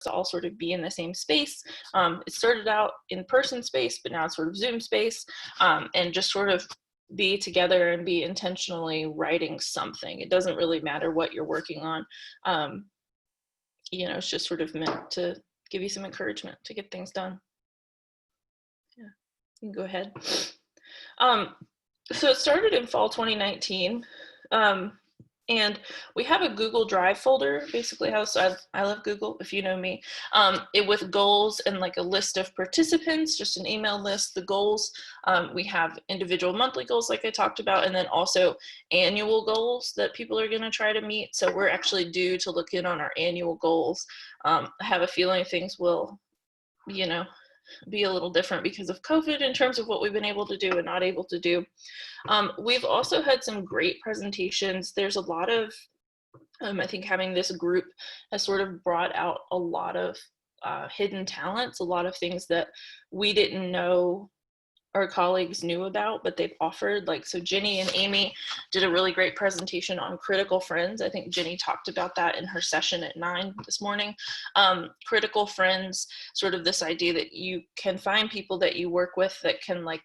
to all sort of be in the same space. It started out in person space, but now it's sort of Zoom space, and just sort of be together and be intentionally writing something. It doesn't really matter what you're working on. It's just sort of meant to give you some encouragement to get things done. Yeah, you can go ahead. So it started in fall 2019. And we have a Google Drive folder, basically how, so I love Google, if you know me, with goals and like a list of participants, just an email list, the goals. We have individual monthly goals like I talked about, and then also annual goals that people are gonna try to meet. So we're actually due to look in on our annual goals. I have a feeling things will, be a little different because of COVID in terms of what we've been able to do and not able to do. We've also had some great presentations. There's a lot of, I think having this group has sort of brought out a lot of hidden talents, a lot of things that we didn't know our colleagues knew about, but they've offered. Like, so Ginny and Amy did a really great presentation on critical friends. I think Ginny talked about that in her session at 9 this morning. Critical friends, sort of this idea that you can find people that you work with that can like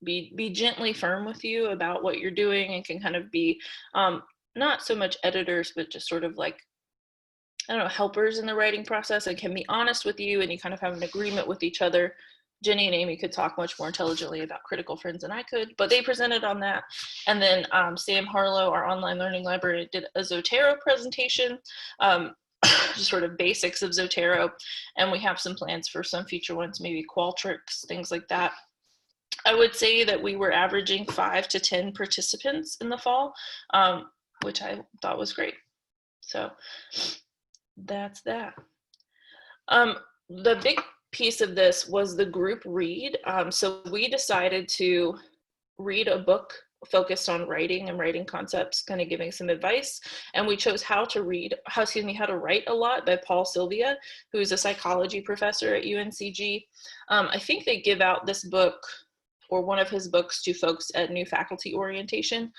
be gently firm with you about what you're doing, and can kind of be not so much editors, but just sort of like, I don't know, helpers in the writing process, and can be honest with you, and you kind of have an agreement with each other. Ginny and Amy could talk much more intelligently about critical friends than I could, but they presented on that. And then Sam Harlow, our online learning library, did a Zotero presentation, just sort of basics of Zotero. And we have some plans for some future ones, maybe Qualtrics, things like that. I would say that we were averaging 5 to 10 participants in the fall, which I thought was great. So that's that. The big piece of this was the group read. So we decided to read a book focused on writing and writing concepts, kind of giving some advice. And we chose How to Write a Lot by Paul Sylvia, who is a psychology professor at UNCG. I think they give out this book, or one of his books, to folks at new faculty orientation.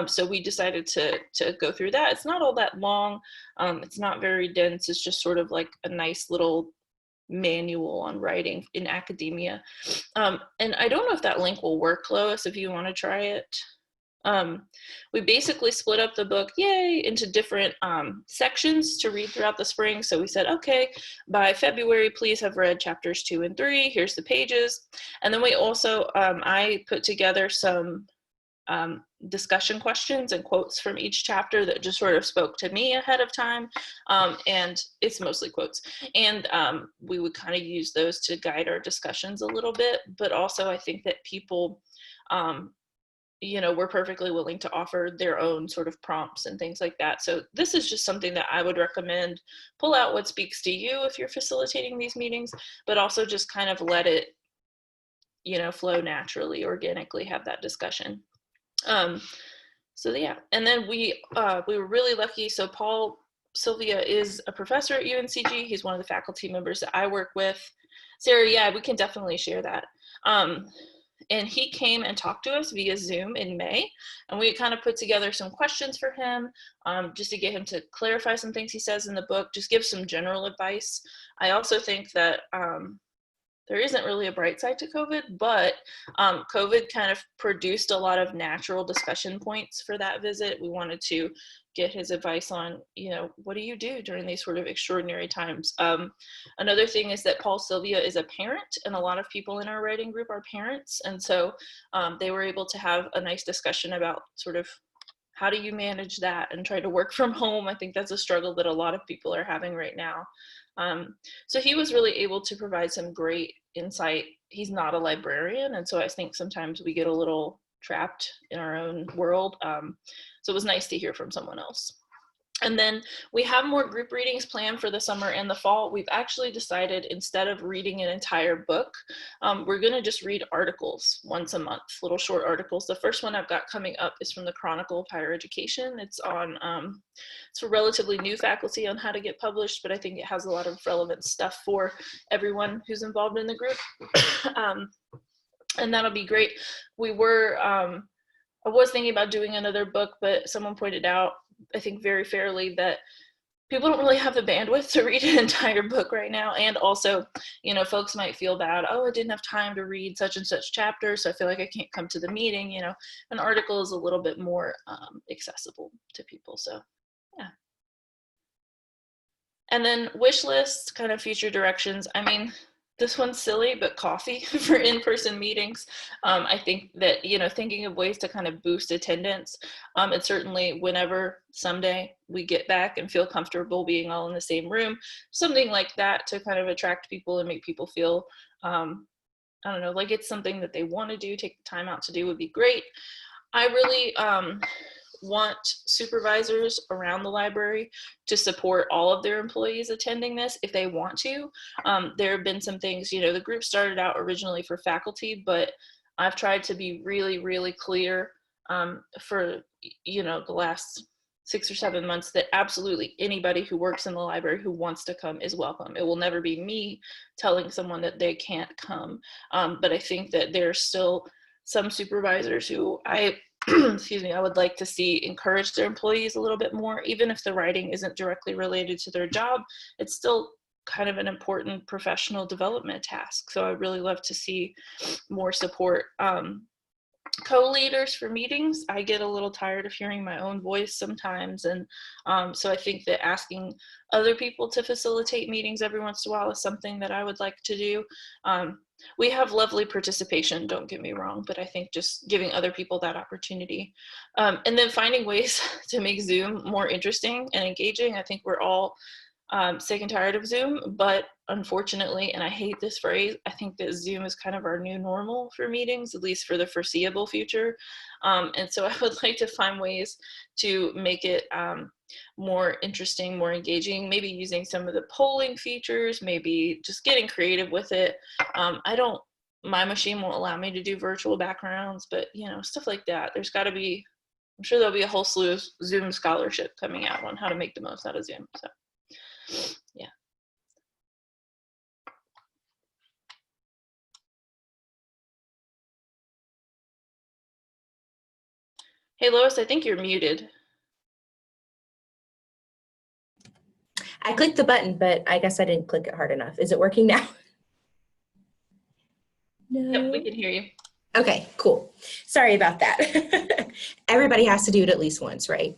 So we decided to go through that. It's not all that long. It's not very dense. It's just sort of like a nice little manual on writing in academia. And I don't know if that link will work, Lois, if you want to try it. We basically split up the book, into different sections to read throughout the spring. So we said, okay, by February, please have read chapters 2 and 3. Here's the pages. And then we also, I put together some discussion questions and quotes from each chapter that just sort of spoke to me ahead of time. And it's mostly quotes. And we would kind of use those to guide our discussions a little bit. But also I think that people, we're perfectly willing to offer their own sort of prompts and things like that. So this is just something that I would recommend. Pull out what speaks to you if you're facilitating these meetings, but also just kind of let it, flow naturally, organically, have that discussion. So yeah, and then we were really lucky. So Paul Sylvia is a professor at UNCG. He's one of the faculty members that I work with. Sarah, yeah, we can definitely share that. And he came and talked to us via Zoom in May, and we kind of put together some questions for him, just to get him to clarify some things he says in the book, just give some general advice. I also think that there isn't really a bright side to COVID, but COVID kind of produced a lot of natural discussion points for that visit. We wanted to get his advice on, what do you do during these sort of extraordinary times? Another thing is that Paul Sylvia is a parent, and a lot of people in our writing group are parents. And so they were able to have a nice discussion about sort of how do you manage that and try to work from home. I think that's a struggle that a lot of people are having right now. So he was really able to provide some great insight. He's not a librarian, and so I think sometimes we get a little trapped in our own world. So it was nice to hear from someone else. And then we have more group readings planned for the summer and the fall. We've actually decided, instead of reading an entire book, we're going to just read articles once a month, little short articles. The first one I've got coming up is from the Chronicle of Higher Education. It's on, it's for relatively new faculty on how to get published, but I think it has a lot of relevant stuff for everyone who's involved in the group. And that'll be great. We were, I was thinking about doing another book, but someone pointed out, I think very fairly, that people don't really have the bandwidth to read an entire book right now. And also, you know, folks might feel bad. Oh, I didn't have time to read such and such chapter, so I feel like I can't come to the meeting. You know, an article is a little bit more accessible to people. So, yeah. And then wish list, kind of future directions. I mean, this one's silly, but coffee for in-person meetings. I think that, you know, thinking of ways to kind of boost attendance, and certainly whenever someday we get back and feel comfortable being all in the same room, something like that to kind of attract people and make people feel, I don't know, like it's something that they want to do, take the time out to do would be great. I really want supervisors around the library to support all of their employees attending this if they want to. There have been some things, you know, the group started out originally for faculty, but I've tried to be really, really clear for, you know, the last 6 or 7 months that absolutely anybody who works in the library who wants to come is welcome. It will never be me telling someone that they can't come. But I think that there's still some supervisors who excuse me, I would like to see encourage their employees a little bit more, even if the writing isn't directly related to their job. It's still kind of an important professional development task. So I really love to see more support. Co-leaders for meetings, I get a little tired of hearing my own voice sometimes, and so I think that asking other people to facilitate meetings every once in a while is something that I would like to do. We have lovely participation, don't get me wrong, but I think just giving other people that opportunity. And then finding ways to make Zoom more interesting and engaging. I think we're all sick and tired of Zoom, but unfortunately, and I hate this phrase, I think that Zoom is kind of our new normal for meetings, at least for the foreseeable future. And so I would like to find ways to make it more interesting, more engaging, maybe using some of the polling features, maybe just getting creative with it. My machine won't allow me to do virtual backgrounds, but you know, stuff like that. There's got to be, I'm sure there'll be a whole slew of Zoom scholarship coming out on how to make the most out of Zoom. So, yeah. Hey, Lois, I think you're muted. I clicked the button, but I guess I didn't click it hard enough. Is it working now? No. Yep, we can hear you. Okay, cool. Sorry about that. Everybody has to do it at least once, right?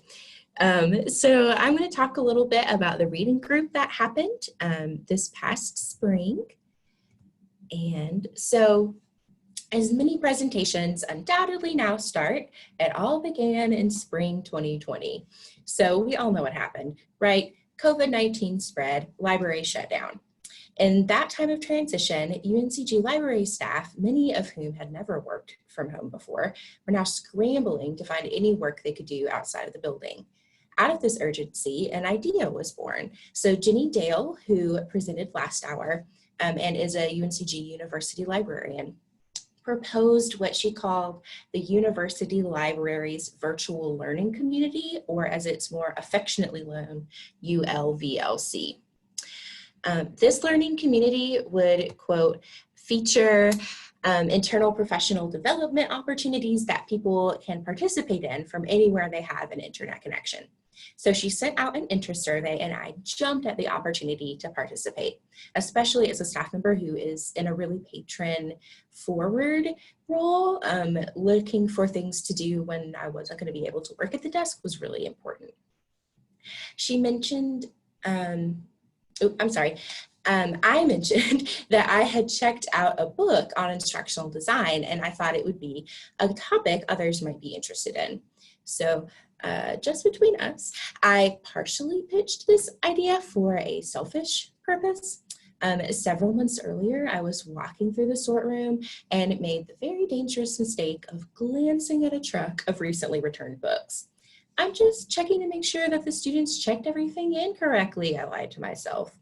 So I'm going to talk a little bit about the reading group that happened this past spring. And so as many presentations undoubtedly now start, it all began in spring 2020. So we all know what happened, right? COVID-19 spread, library shut down. In that time of transition, UNCG library staff, many of whom had never worked from home before, were now scrambling to find any work they could do outside of the building. Out of this urgency, an idea was born. So Jenny Dale, who presented last hour and is a UNCG university librarian, proposed what she called the University Libraries Virtual Learning Community, or as it's more affectionately known, ULVLC. This learning community would, quote, feature internal professional development opportunities that people can participate in from anywhere they have an internet connection. So she sent out an interest survey and I jumped at the opportunity to participate, especially as a staff member who is in a really patron forward role. Looking for things to do when I wasn't going to be able to work at the desk was really important. She mentioned, I mentioned that I had checked out a book on instructional design and I thought it would be a topic others might be interested in. So just between us, I partially pitched this idea for a selfish purpose. Several months earlier, I was walking through the sort room and made the very dangerous mistake of glancing at a truck of recently returned books. I'm just checking to make sure that the students checked everything in correctly, I lied to myself.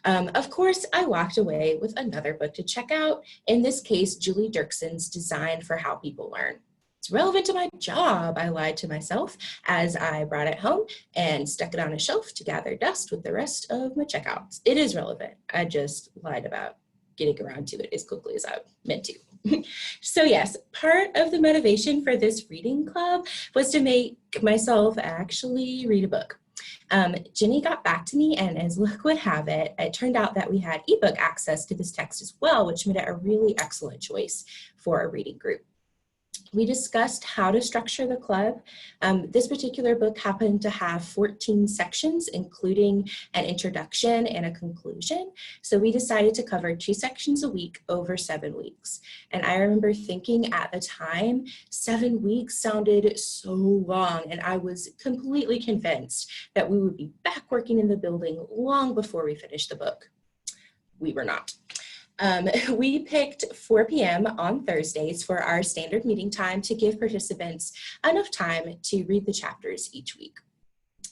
Of course, I walked away with another book to check out, in this case, Julie Dirksen's Design for How People Learn. It's relevant to my job, I lied to myself as I brought it home and stuck it on a shelf to gather dust with the rest of my checkouts. It is relevant. I just lied about getting around to it as quickly as I meant to. So yes, part of the motivation for this reading club was to make myself actually read a book. Jenny got back to me, and as luck would have it, it turned out that we had ebook access to this text as well, which made it a really excellent choice for a reading group. We discussed how to structure the club. This particular book happened to have 14 sections, including an introduction and a conclusion. So we decided to cover 2 sections a week over 7 weeks. And I remember thinking at the time, 7 weeks sounded so long, and I was completely convinced that we would be back working in the building long before we finished the book. We were not. We picked 4 p.m. on Thursdays for our standard meeting time to give participants enough time to read the chapters each week.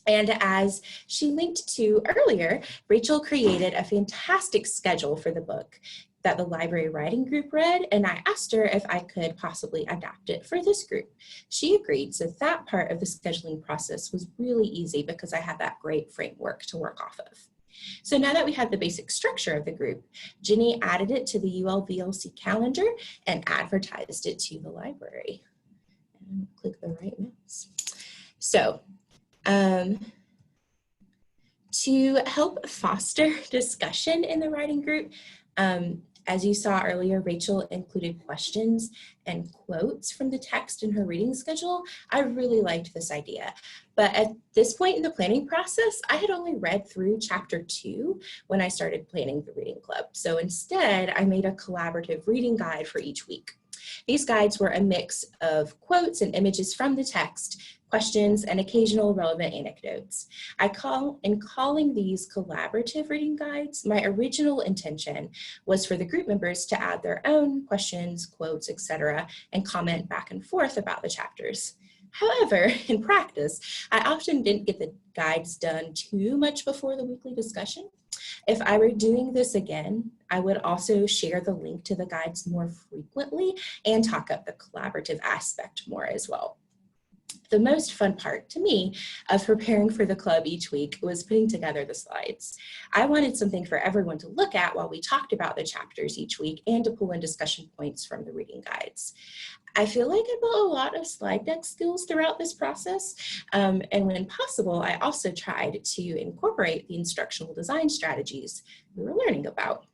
And as she linked to earlier, Rachel created a fantastic schedule for the book that the library writing group read, and I asked her if I could possibly adapt it for this group. She agreed, so that part of the scheduling process was really easy because I had that great framework to work off of. So now that we had the basic structure of the group, Jenny added it to the ULVLC calendar and advertised it to the library. And click the right mouse. So to help foster discussion in the writing group, as you saw earlier, Rachel included questions and quotes from the text in her reading schedule. I really liked this idea. But at this point in the planning process, I had only read through chapter 2 when I started planning the reading club. So instead, I made a collaborative reading guide for each week. These guides were a mix of quotes and images from the text, questions, and occasional relevant anecdotes. In calling these collaborative reading guides, my original intention was for the group members to add their own questions, quotes, etc., and comment back and forth about the chapters. However, in practice, I often didn't get the guides done too much before the weekly discussion. If I were doing this again, I would also share the link to the guides more frequently and talk up the collaborative aspect more as well. The most fun part to me of preparing for the club each week was putting together the slides. I wanted something for everyone to look at while we talked about the chapters each week and to pull in discussion points from the reading guides. I feel like I built a lot of slide deck skills throughout this process, and when possible, I also tried to incorporate the instructional design strategies we were learning about.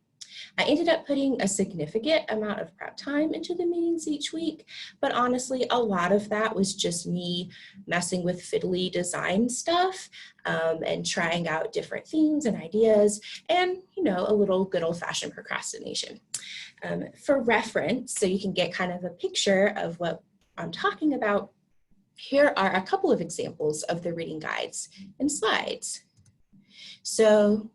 I ended up putting a significant amount of prep time into the meetings each week, but honestly, a lot of that was just me messing with fiddly design stuff and trying out different themes and ideas and, a little good old-fashioned procrastination. For reference, so you can get kind of a picture of what I'm talking about, here are a couple of examples of the reading guides and slides. So,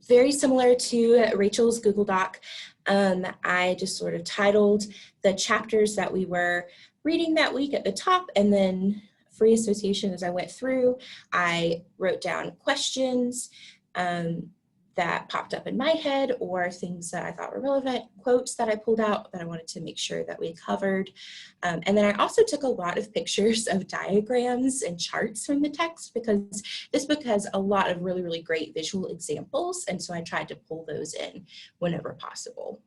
very similar to Rachel's Google Doc, I just sort of titled the chapters that we were reading that week at the top, and then free association as I went through. I wrote down questions that popped up in my head or things that I thought were relevant, quotes that I pulled out that I wanted to make sure that we covered. And then I also took a lot of pictures of diagrams and charts from the text because this book has a lot of really, really great visual examples. And so I tried to pull those in whenever possible.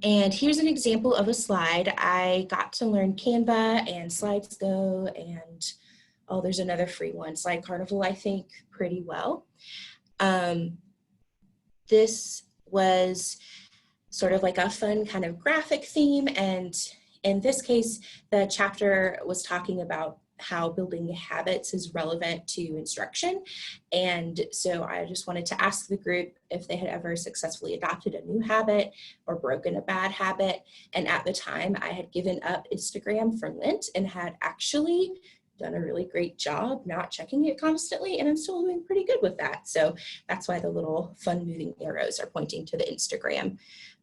And here's an example of a slide. I got to learn Canva and SlidesGo and there's another free one, Slide Carnival, I think, pretty well. This was sort of like a fun kind of graphic theme, and in this case, the chapter was talking about how building habits is relevant to instruction. And so I just wanted to ask the group if they had ever successfully adopted a new habit or broken a bad habit. And at the time, I had given up Instagram for Lent and had actually done a really great job not checking it constantly, and I'm still doing pretty good with that. So that's why the little fun moving arrows are pointing to the Instagram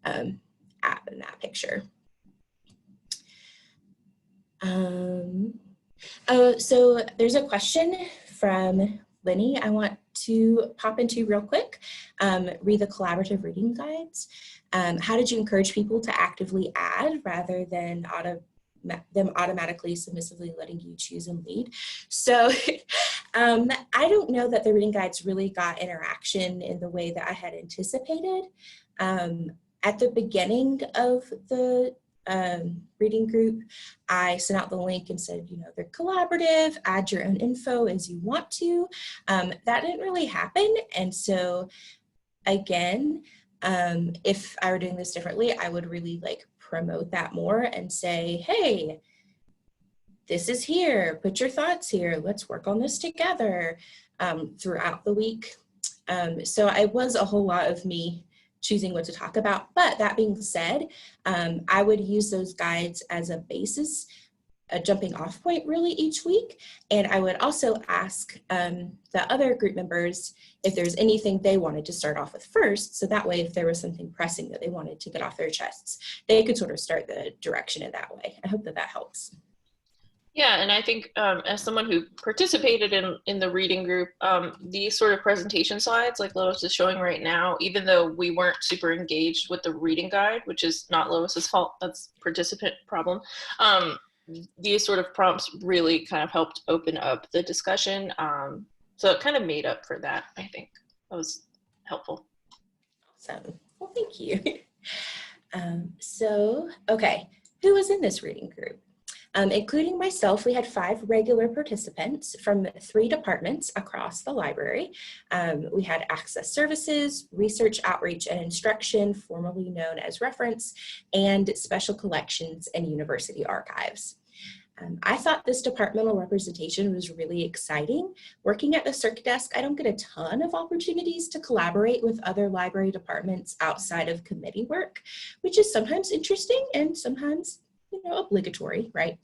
app in that picture. So there's a question from Lenny I want to pop into real quick. Read the collaborative reading guides. How did you encourage people to actively add rather than them automatically submissively letting you choose and lead? So I don't know that the reading guides really got interaction in the way that I had anticipated. At the beginning of the reading group, I sent out the link and said, you know, they're collaborative, add your own info as you want to. That didn't really happen. And so again, if I were doing this differently, I would really like promote that more and say, hey, this is here, put your thoughts here, let's work on this together throughout the week. So it was a whole lot of me choosing what to talk about. But that being said, I would use those guides as a basis, a jumping off point really each week. And I would also ask the other group members if there's anything they wanted to start off with first. So that way, if there was something pressing that they wanted to get off their chests, they could sort of start the direction in that way. I hope that that helps. Yeah, and I think as someone who participated in the reading group, these sort of presentation slides like Lois is showing right now, even though we weren't super engaged with the reading guide, which is not Lois's fault, that's participant problem, these sort of prompts really kind of helped open up the discussion. So it kind of made up for that, I think. That was helpful. Awesome. Well, thank you. Okay, who was in this reading group? Including myself, we had 5 regular participants from 3 departments across the library. We had Access Services, Research, Outreach, and Instruction, formerly known as Reference, and Special Collections and University Archives. I thought this departmental representation was really exciting. Working at the Circ desk, I don't get a ton of opportunities to collaborate with other library departments outside of committee work, which is sometimes interesting and sometimes obligatory, right?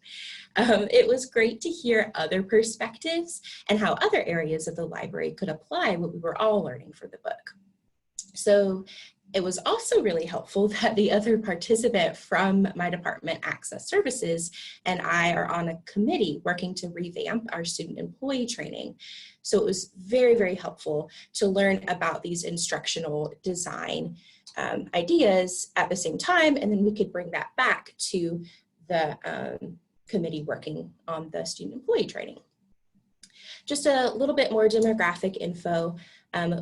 It was great to hear other perspectives and how other areas of the library could apply what we were all learning for the book. So it was also really helpful that the other participant from my department, Access Services, and I are on a committee working to revamp our student employee training. So it was very, very helpful to learn about these instructional design ideas at the same time, and then we could bring that back to the committee working on the student employee training. Just a little bit more demographic info.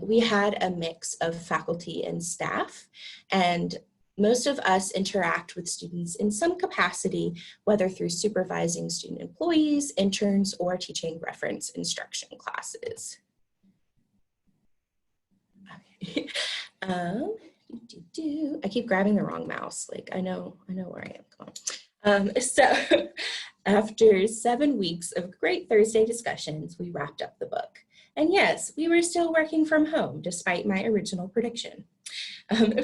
We had a mix of faculty and staff, and most of us interact with students in some capacity, whether through supervising student employees, interns, or teaching reference instruction classes. Okay. I keep grabbing the wrong mouse. Like I know where I am. Come on. So after 7 weeks of great Thursday discussions, we wrapped up the book. And yes, we were still working from home despite my original prediction.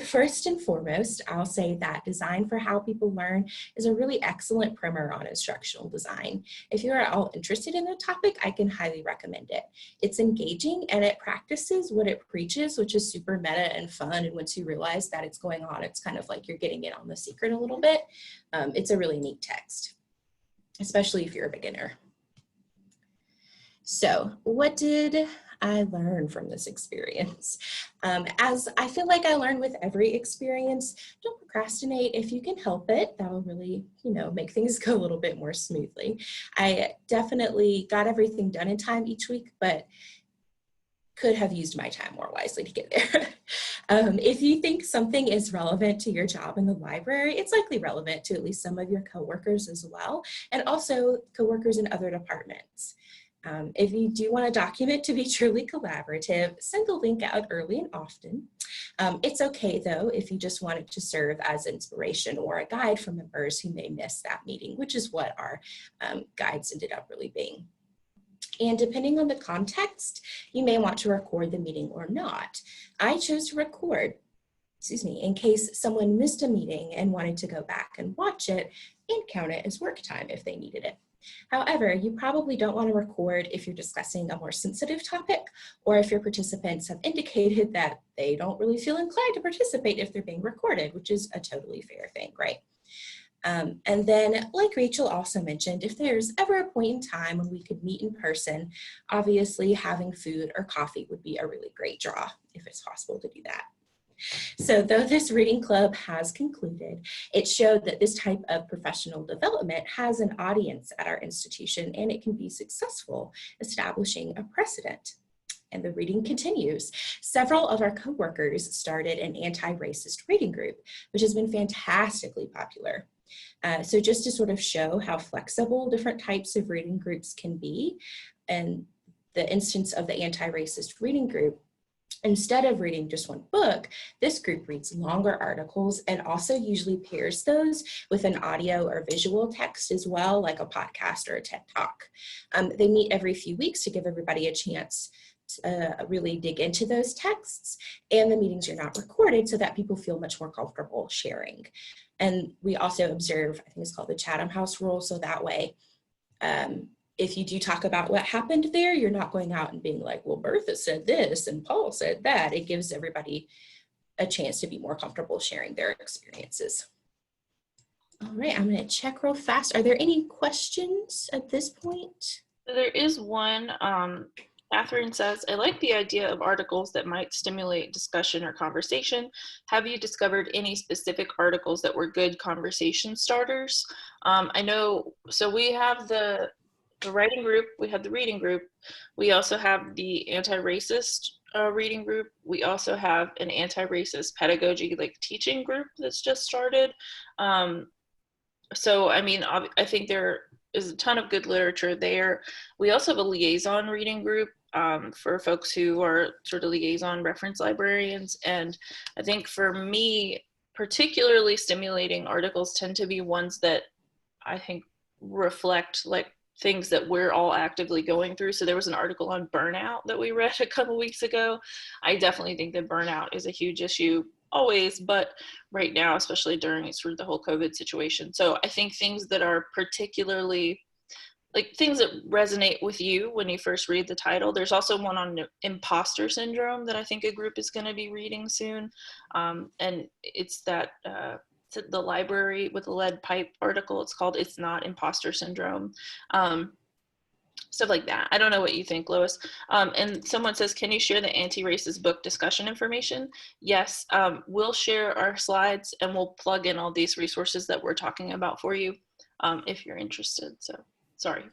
First and foremost, I'll say that Design for How People Learn is a really excellent primer on instructional design. If you are at all interested in the topic, I can highly recommend it. It's engaging and it practices what it preaches, which is super meta and fun. And once you realize that it's going on, it's kind of like you're getting in on the secret a little bit. It's a really neat text, especially if you're a beginner. So what did I learn from this experience? As I feel like I learn with every experience, don't procrastinate if you can help it. That'll really, make things go a little bit more smoothly. I definitely got everything done in time each week, but could have used my time more wisely to get there. If you think something is relevant to your job in the library, it's likely relevant to at least some of your coworkers as well, and also coworkers in other departments. If you do want a document to be truly collaborative, send the link out early and often. It's okay though if you just want it to serve as inspiration or a guide for members who may miss that meeting, which is what our guides ended up really being. And depending on the context, you may want to record the meeting or not. I chose to record, in case someone missed a meeting and wanted to go back and watch it and count it as work time if they needed it. However, you probably don't want to record if you're discussing a more sensitive topic or if your participants have indicated that they don't really feel inclined to participate if they're being recorded, which is a totally fair thing, right? And then, like Rachel also mentioned, if there's ever a point in time when we could meet in person, obviously having food or coffee would be a really great draw if it's possible to do that. So though this reading club has concluded, it showed that this type of professional development has an audience at our institution and it can be successful, establishing a precedent. And the reading continues. Several of our coworkers started an anti-racist reading group, which has been fantastically popular. So just to sort of show how flexible different types of reading groups can be, and the instance of the anti-racist reading group, instead of reading just one book, this group reads longer articles and also usually pairs those with an audio or visual text as well, like a podcast or a TED Talk. They meet every few weeks to give everybody a chance to really dig into those texts, and the meetings are not recorded so that people feel much more comfortable sharing. And we also observe, I think it's called the Chatham House rule, so that way, if you do talk about what happened there, you're not going out and being like, well, Bertha said this and Paul said that. It gives everybody a chance to be more comfortable sharing their experiences. All right, I'm gonna check real fast. Are there any questions at this point? There is one. Catherine says, I like the idea of articles that might stimulate discussion or conversation. Have you discovered any specific articles that were good conversation starters? I know, so we have the writing group, we have the reading group, we also have the anti-racist reading group, we also have an anti-racist pedagogy like teaching group that's just started. So I mean, I think there is a ton of good literature there. We also have a liaison reading group for folks who are sort of liaison reference librarians. And I think for me, particularly stimulating articles tend to be ones that I think reflect like things that we're all actively going through. So there was an article on burnout that we read a couple weeks ago. I definitely think that burnout is a huge issue always, but right now, especially during sort of the whole COVID situation. So I think things that are particularly like things that resonate with you when you first read the title. There's also one on imposter syndrome that I think a group is going to be reading soon. And it's that the library with the lead pipe article. It's called It's Not Imposter Syndrome. Stuff like that. I don't know what you think, Lois. And someone says, can you share the anti-racist book discussion information? Yes, we'll share our slides and we'll plug in all these resources that we're talking about for you if you're interested. So sorry.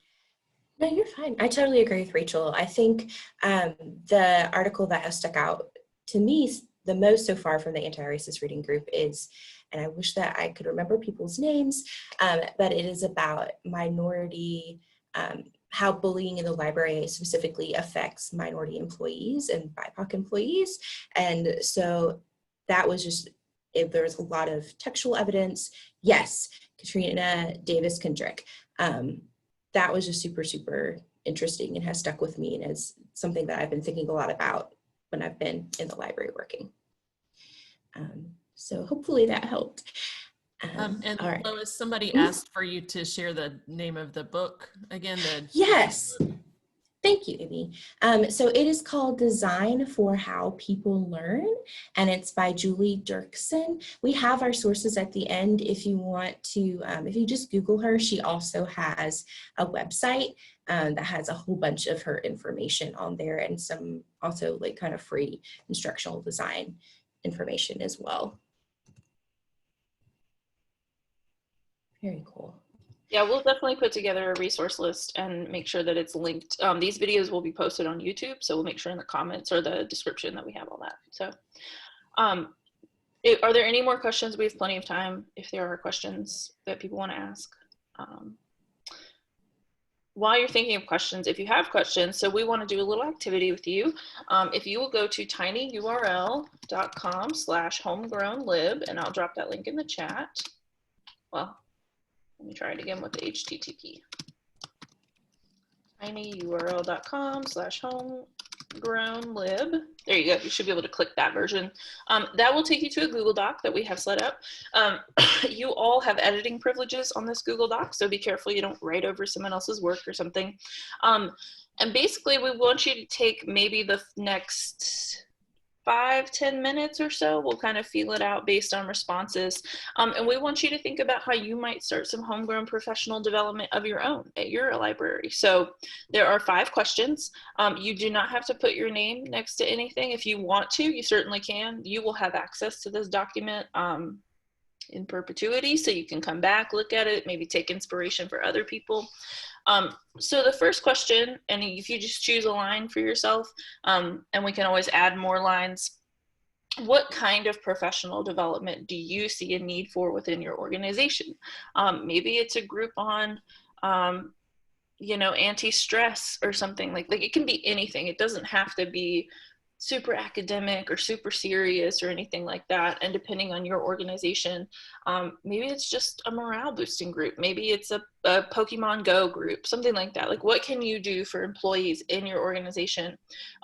No, you're fine. I totally agree with Rachel. I think the article that has stuck out to me the most so far from the anti-racist reading group is, and I wish that I could remember people's names, but it is about minority, how bullying in the library specifically affects minority employees and BIPOC employees. And so that was just, if there was a lot of textual evidence, yes, Katrina Davis Kendrick. That was just super, super interesting and has stuck with me and is something that I've been thinking a lot about when I've been in the library working. So hopefully that helped. And all right. Lois, somebody asked for you to share the name of the book again. Yes. Thank you, Amy. So it is called Design for How People Learn, and it's by Julie Dirksen. We have our sources at the end if you want to, if you just Google her. She also has a website that has a whole bunch of her information on there and some also like kind of free instructional design information as well. Very cool. Yeah, we'll definitely put together a resource list and make sure that it's linked. These videos will be posted on YouTube, so we'll make sure in the comments or the description that we have all that. So are there any more questions? We have plenty of time if there are questions that people want to ask. While you're thinking of questions, if you have questions, so we want to do a little activity with you. If you will go to tinyurl.com/homegrownlib, and I'll drop that link in the chat. Well, let me try it again with the HTTP. tinyurl.com/homegrownlib. There you go. You should be able to click that version. That will take you to a Google Doc that we have set up. You all have editing privileges on this Google Doc, so be careful you don't write over someone else's work or something. And basically, we want you to take maybe the next 5-10 minutes or so. We'll kind of feel it out based on responses. And we want you to think about how you might start some homegrown professional development of your own at your library. So there are 5 questions. You do not have to put your name next to anything. If you want to, you certainly can. You will have access to this document in perpetuity, so you can come back, look at it, maybe take inspiration for other people. So the first question, and if you just choose a line for yourself, and we can always add more lines what kind of professional development do you see a need for within your organization? Maybe it's a group on, anti-stress or something like it can be anything. It doesn't have to be super academic or super serious or anything like that. And depending on your organization, maybe it's just a morale boosting group. Maybe it's a Pokemon Go group, something like that. Like, what can you do for employees in your organization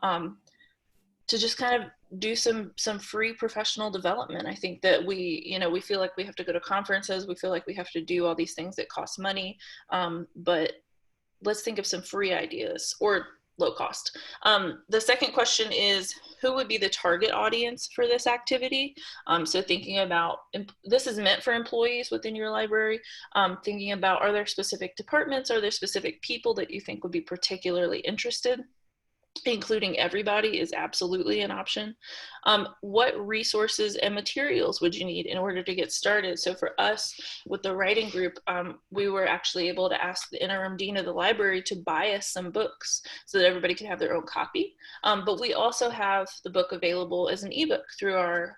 to just kind of do some free professional development? I think that we feel like we have to go to conferences. We feel like we have to do all these things that cost money. But let's think of some free ideas, or low cost. The second question is, who would be the target audience for this activity? So thinking about, this is meant for employees within your library, thinking about, are there specific departments, are there specific people that you think would be particularly interested? Including everybody is absolutely an option. What resources and materials would you need in order to get started? So for us with the writing group, we were actually able to ask the interim dean of the library to buy us some books so that everybody could have their own copy. But we also have the book available as an ebook through our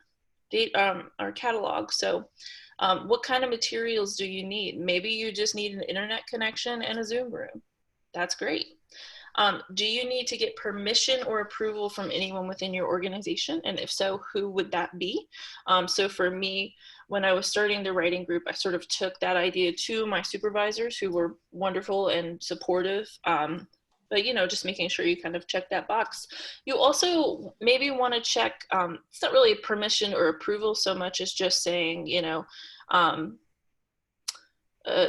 catalog. So what kind of materials do you need? Maybe you just need an internet connection and a Zoom room. That's great. Do you need to get permission or approval from anyone within your organization? And if so, who would that be? So for me, when I was starting the writing group, I sort of took that idea to my supervisors, who were wonderful and supportive. But just making sure you kind of check that box. You also maybe want to check, it's not really permission or approval so much as just saying,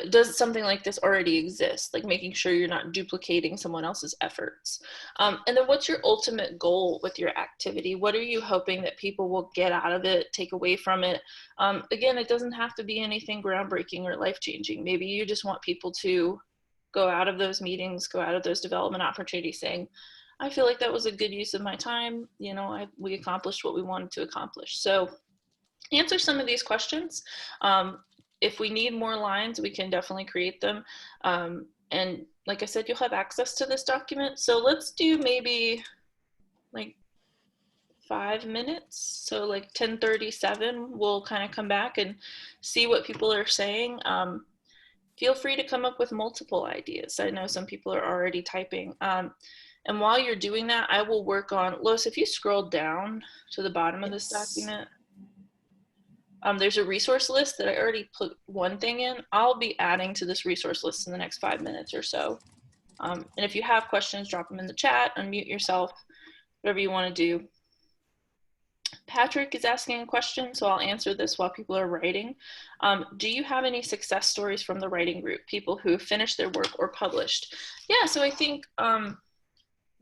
does something like this already exist? Like making sure you're not duplicating someone else's efforts. And then what's your ultimate goal with your activity? What are you hoping that people will get out of it, take away from it? Again, it doesn't have to be anything groundbreaking or life-changing. Maybe you just want people to go out of those meetings, go out of those development opportunities saying, I feel like that was a good use of my time. We accomplished what we wanted to accomplish. So answer some of these questions. If we need more lines, we can definitely create them. And like I said, you'll have access to this document. So let's do maybe like 5 minutes. So like 10:37, we'll kind of come back and see what people are saying. Feel free to come up with multiple ideas. I know some people are already typing. And while you're doing that, I will work on, Lois, if you scroll down to the bottom of this document, there's a resource list that I already put one thing in. I'll be adding to this resource list in the next 5 minutes or so. And if you have questions, drop them in the chat, unmute yourself, whatever you want to do. Patrick is asking a question, so I'll answer this while people are writing. Do you have any success stories from the writing group, people who finished their work or published? Yeah, so I think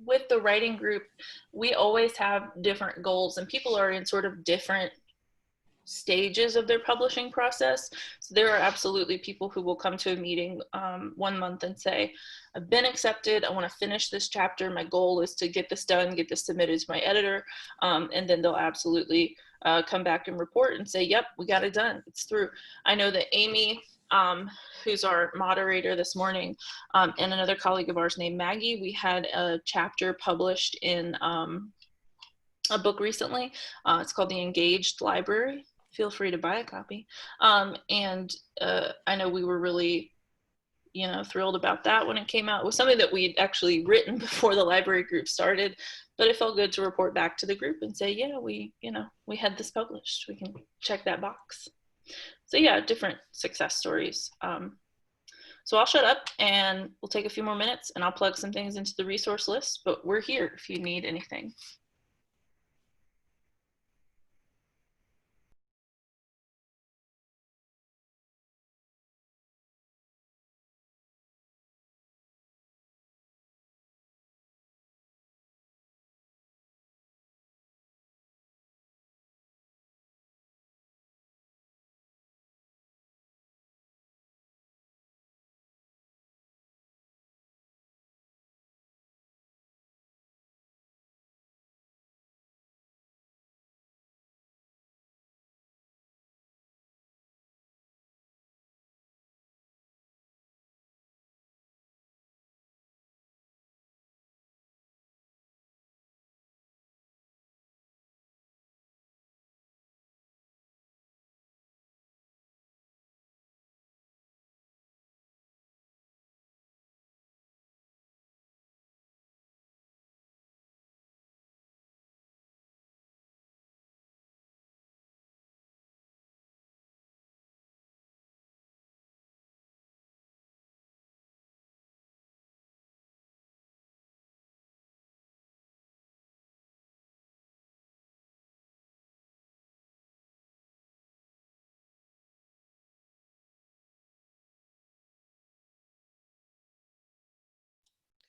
with the writing group, we always have different goals, and people are in sort of different stages of their publishing process. So there are absolutely people who will come to a meeting 1 month and say, I've been accepted, I want to finish this chapter, my goal is to get this done, get this submitted to my editor, and then they'll absolutely come back and report and say, yep, we got it done, it's through. I know that Amy, who's our moderator this morning, and another colleague of ours named Maggie, we had a chapter published in a book recently. It's called The Engaged Library. Feel free to buy a copy. And I know we were really, thrilled about that when it came out. It was something that we'd actually written before the library group started, but it felt good to report back to the group and say, yeah, we had this published. We can check that box. So yeah, different success stories. So I'll shut up and we'll take a few more minutes and I'll plug some things into the resource list, but we're here if you need anything.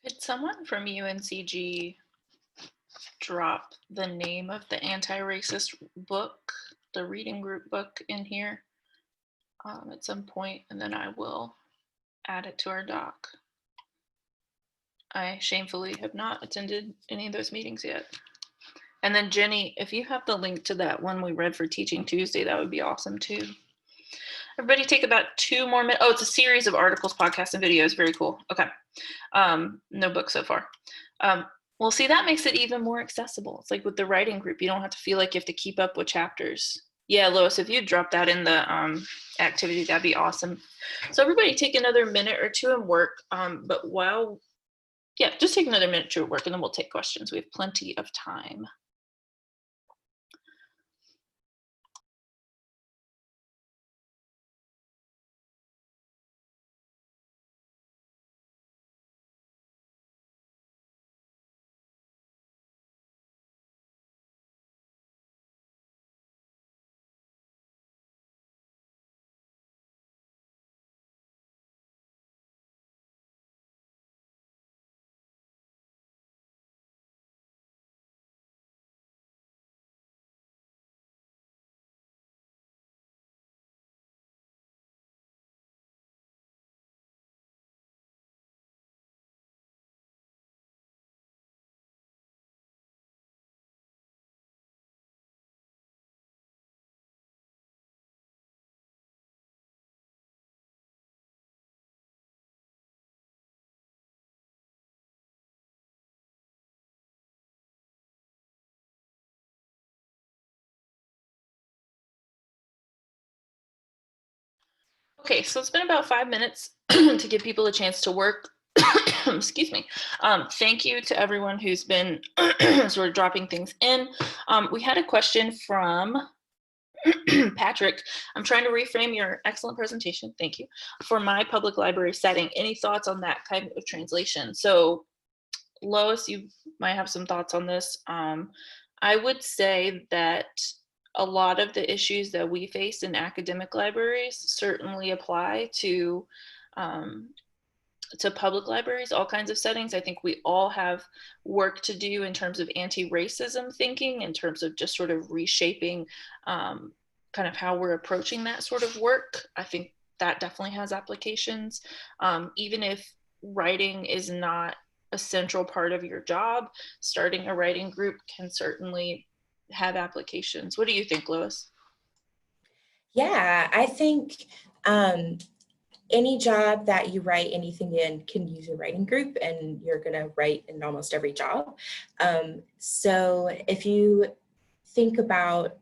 Did someone from UNCG drop the name of the anti-racist book, the reading group book in here at some point, and then I will add it to our doc. I shamefully have not attended any of those meetings yet. And then Jenny, if you have the link to that one we read for Teaching Tuesday, that would be awesome too. Everybody take about 2 more minutes. Oh, it's a series of articles, podcasts, and videos. Very cool. Okay. No book so far. Well, see, that makes it even more accessible. It's like with the writing group, you don't have to feel like you have to keep up with chapters. Yeah, Lois, if you drop that in the activity, that'd be awesome. So everybody take another minute or two and work. But while, yeah, just take another minute to work and then we'll take questions. We have plenty of time. Okay, so it's been about 5 minutes to give people a chance to work. Excuse me. Thank you to everyone who's been sort of dropping things in. We had a question from Patrick. I'm trying to reframe your excellent presentation. Thank you. For my public library setting, any thoughts on that kind of translation? So Lois, you might have some thoughts on this. I would say that a lot of the issues that we face in academic libraries certainly apply to public libraries, all kinds of settings. I think we all have work to do in terms of anti-racism thinking, in terms of just sort of reshaping kind of how we're approaching that sort of work. I think that definitely has applications. Even if writing is not a central part of your job, starting a writing group can certainly have applications. What do you think, Lois? Yeah, I think any job that you write anything in can use a writing group, and you're going to write in almost every job. So if you think about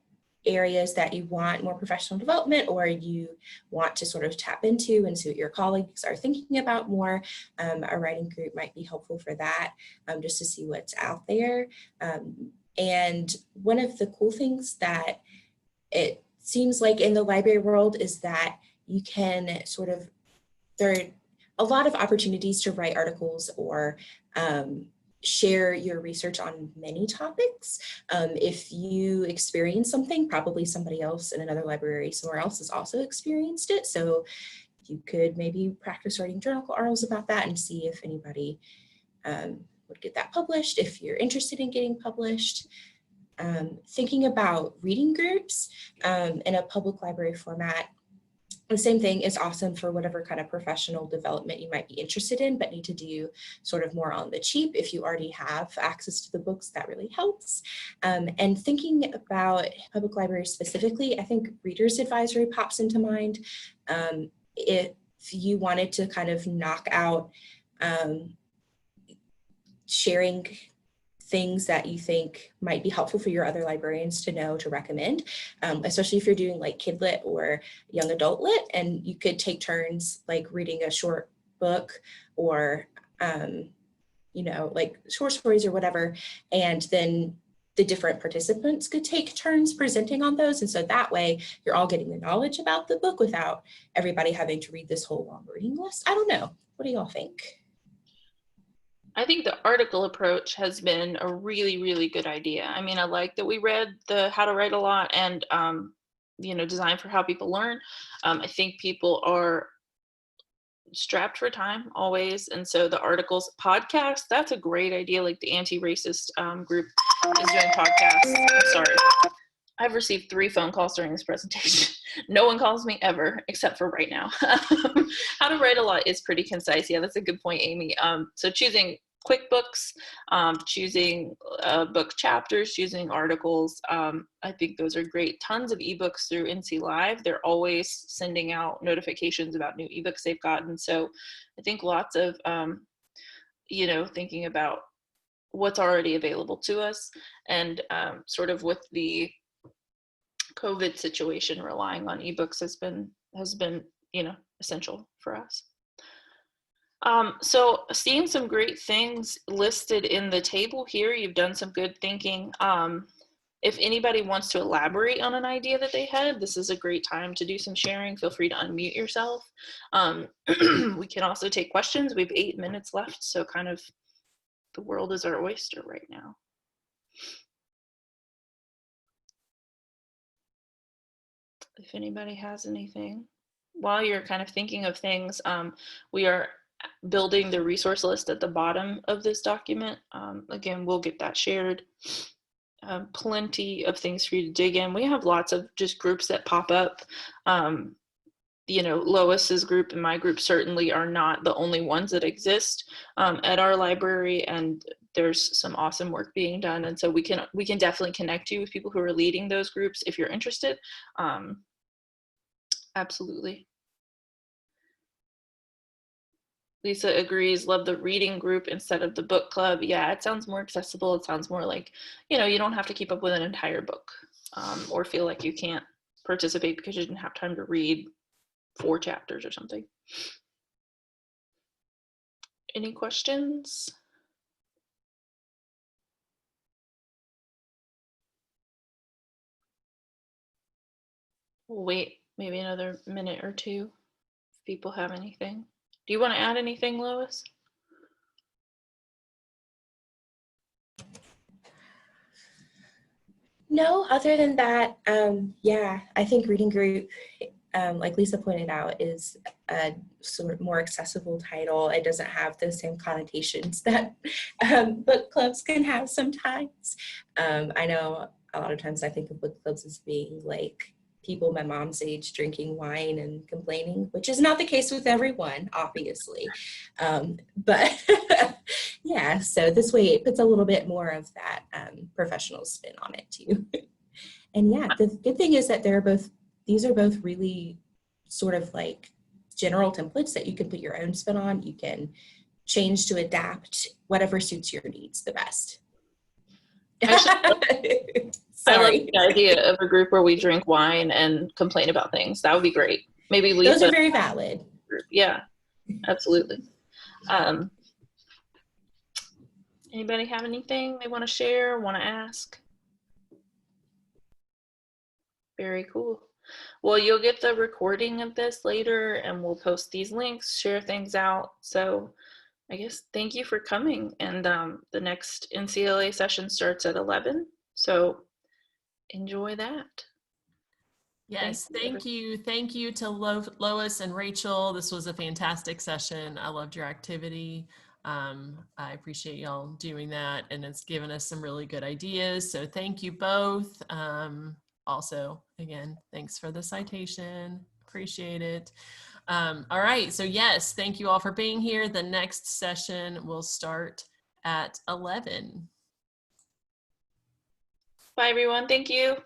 areas that you want more professional development, or you want to sort of tap into and see what your colleagues are thinking about more, a writing group might be helpful for that, just to see what's out there. And one of the cool things that it seems like in the library world is that you can sort of, there are a lot of opportunities to write articles or share your research on many topics. If you experience something, probably somebody else in another library somewhere else has also experienced it. So you could maybe practice writing journal articles about that and see if anybody would get that published, if you're interested in getting published. Thinking about reading groups in a public library format, the same thing is awesome for whatever kind of professional development you might be interested in, but need to do sort of more on the cheap. If you already have access to the books, that really helps. And thinking about public libraries specifically, I think Reader's Advisory pops into mind. If you wanted to kind of knock out sharing things that you think might be helpful for your other librarians to know, to recommend, especially if you're doing like kid lit or young adult lit, and you could take turns like reading a short book or, you know, like short stories or whatever, and then the different participants could take turns presenting on those. And so that way you're all getting the knowledge about the book without everybody having to read this whole long reading list. I don't know. What do y'all think? I think the article approach has been a really, really good idea. I mean, I like that we read the How to Write a Lot and, you know, Design for How People Learn. I think people are strapped for time always. And so the articles, podcasts, that's a great idea. Like the anti-racist group is doing podcasts. I'm sorry. I've received 3 phone calls during this presentation. No one calls me ever, except for right now. How to write a lot is pretty concise. Yeah, that's a good point, Amy. So choosing QuickBooks, choosing book chapters, choosing articles. I think those are great. Tons of ebooks through NC Live. They're always sending out notifications about new ebooks they've gotten. So I think lots of, thinking about what's already available to us, and sort of with the COVID situation, relying on ebooks has been essential for us. So seeing some great things listed in the table here, you've done some good thinking. If anybody wants to elaborate on an idea that they had, this is a great time to do some sharing. Feel free to unmute yourself. We can also take questions. We have 8 minutes left, so kind of the world is our oyster right now. If anybody has anything. While you're kind of thinking of things, we are building the resource list at the bottom of this document. Again, we'll get that shared. Plenty of things for you to dig in. We have lots of just groups that pop up. Lois's group and my group certainly are not the only ones that exist at our library, and there's some awesome work being done. And so we can definitely connect you with people who are leading those groups if you're interested. Absolutely. Lisa agrees, love the reading group instead of the book club. Yeah, it sounds more accessible. It sounds more like, you don't have to keep up with an entire book or feel like you can't participate because you didn't have time to read 4 chapters or something. Any questions? We'll wait maybe another minute or 2 if people have anything. Do you want to add anything, Lois? No, other than that, yeah, I think reading group, like Lisa pointed out, is a sort of more accessible title. It doesn't have the same connotations that book clubs can have sometimes. I know a lot of times I think of book clubs as being like people my mom's age drinking wine and complaining, which is not the case with everyone, obviously. But yeah, so this way it puts a little bit more of that professional spin on it too. And yeah, the good thing is that these are both really sort of like general templates that you can put your own spin on. You can change to adapt whatever suits your needs the best. I love the idea of a group where we drink wine and complain about things. That would be great. Maybe Lisa. Those are very valid. Yeah, absolutely. Anybody have anything they want to share, want to ask? Very cool. Well, you'll get the recording of this later, and we'll post these links, share things out. So I guess thank you for coming. And the next NCLA session starts at 11. So enjoy that. Yes, thank you. Thank you to Lois and Rachel. This was a fantastic session. I loved your activity. I appreciate y'all doing that, and it's given us some really good ideas. So thank you both. Also, again, thanks for the citation. Appreciate it. All right, so yes, thank you all for being here. The next session will start at 11. Bye, everyone. Thank you.